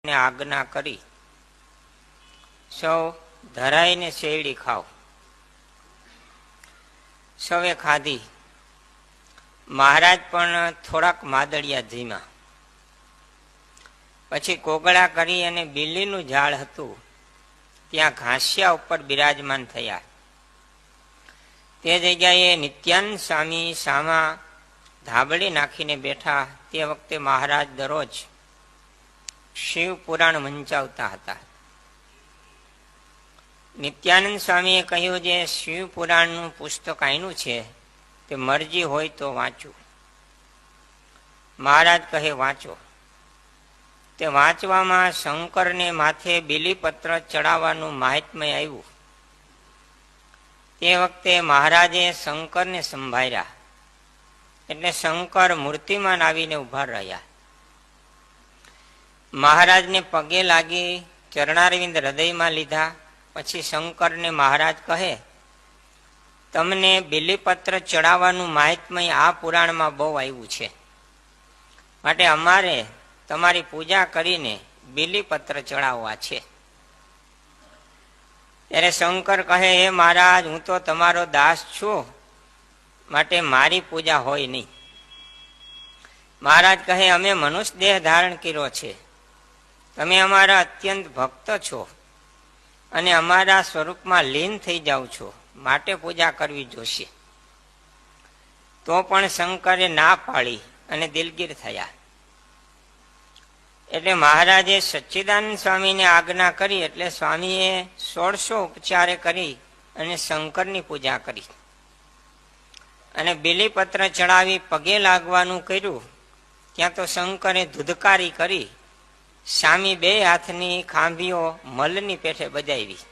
ને આજ્ઞા કરી, સૌ ધરાઈને શેરડી ખાઓ. સૌએ ખાધી. મહારાજ પણ થોડાક માદળિયા જીમા. પછી કોગળા કરી અને બીલીનું ઝાડ હતું ત્યાં ઘાસિયા ઉપર બિરાજમાન થયા. તે જગ્યાએ નિત્યાનંદ સ્વામી સામા ધાબળી નાખીને બેઠા. તે વખતે મહારાજ દરરોજ શિવ પુરાણ વંચાવતા હતા. નિત્યાનંદ સ્વામીએ કહ્યું, જે શિવ પુરાણનું પુસ્તક આયનું છે તે મરજી હોય તો વાંચું. મહારાજ કહે, વાંચો. તે વાંચવામાં શંકરને માથે બીલીપત્ર ચડાવવાનું મહાત્મ્ય આવ્યું. તે વખતે મહારાજે શંકરને સંભાળ્યા. એટલે શંકર મૂર્તિમાન આવીને ઉભા રહ્યા. મહારાજને પગે લાગી ચરણારવિંદ હૃદયમાં લીધા. પછી શંકરને મહારાજ કહે, તમને બીલીપત્ર ચડાવવાનું મહાત્મ્ય આ પુરાણમાં બહુ આવ્યું છે, માટે અમારે તમારી પૂજા કરીને બીલીપત્ર ચડાવવા છે. ત્યારે શંકર કહે, હે મહારાજ, હું તો તમારો દાસ છું, માટે મારી પૂજા હોય નહીં. મહારાજ કહે, અમે મનુષ્ય દેહ ધારણ કર્યો છે, તમે અમારા અત્યંત ભક્ત છો અને અમારા સ્વરૂપમાં લીન થઈ જાઓ છો, માટે પૂજા કરવી જોશે. તો પણ શંકરે ના પાડી અને દિલગીર થયા. એટલે મહારાજે સચ્ચિદાનંદ સ્વામીને આજ્ઞા કરી. એટલે સ્વામીએ 1600 ઉપચારે કરી અને શંકરની પૂજા કરી અને બીલીપત્ર ચડાવી પગે લાગવાનું કર્યું. ત્યાં તો શંકરે ધુધકારી કરી સામી 2 હાથની ખાંભીઓ મલની પેઠે બજાવી.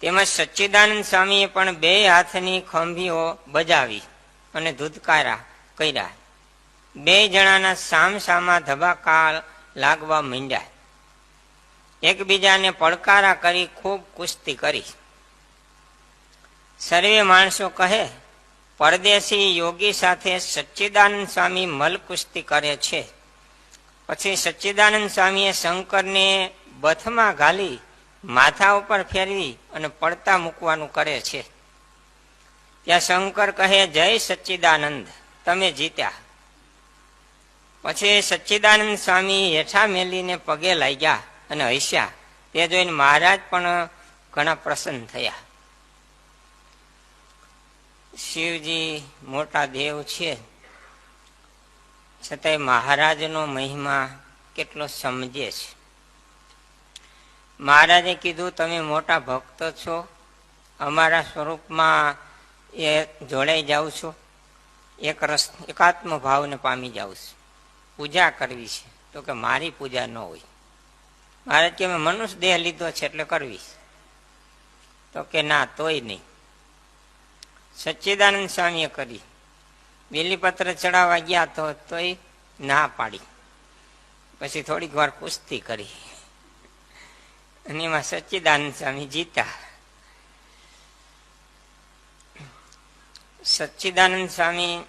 તેમજ સચ્ચિદાનંદ સ્વામીએ પણ 2 હાથની ખંભીઓ બજાવી અને ધુધકારા કર્યા. 2 જણાના સામસામા ધબાકા લાગવા માંડ્યા. એકબીજાને પડકારા કરી ખૂબ કુસ્તી કરી. સર્વે માણસો કહે, પરદેશી યોગી સાથે સચ્ચિદાનંદ સ્વામી મલ કુસ્તી કરે છે. પછી સચ્ચિદાનંદ સ્વામીએ શંકરને બથમાં ઘાલી માથા ઉપર ફેરવી અને પડતા મૂકવાનું કરે છે. ત્યાં શંકર કહે, જય સચ્ચિદાનંદ, તમે જીત્યા. પછી સચ્ચિદાનંદ સ્વામી હેઠા મેલીને પગે લાગ્યા અને હસ્યા. તે જોઈને મહારાજ પણ ઘણા પ્રસન્ન થયા. શિવજી મોટા દેવ છે, છતાંય મહારાજનો મહિમા કેટલો સમજે છે. મહારાજે કીધું, તમે મોટા ભક્ત છો, અમારા સ્વરૂપમાં એ જોડાઈ જાઓ છો, એકાત્મ ભાવને પામી જાઓ છો, પૂજા કરવી છે. તો કે મારી પૂજા ન હોય. મહારાજ કે, મેં મનુષ્ય દેહ લીધો છે એટલે કરવી. તો કે ના, તોય નહીં. સચ્ચિદાનંદ સ્વામીએ કરી. બીલીપત્ર ચડાવવા ગયા તોય ના પાડી. પછી થોડીક વાર કુસ્તી કરી અને એમાં સચ્ચિદાનંદ સ્વામી જીતા. સચ્ચિદાનંદ સ્વામી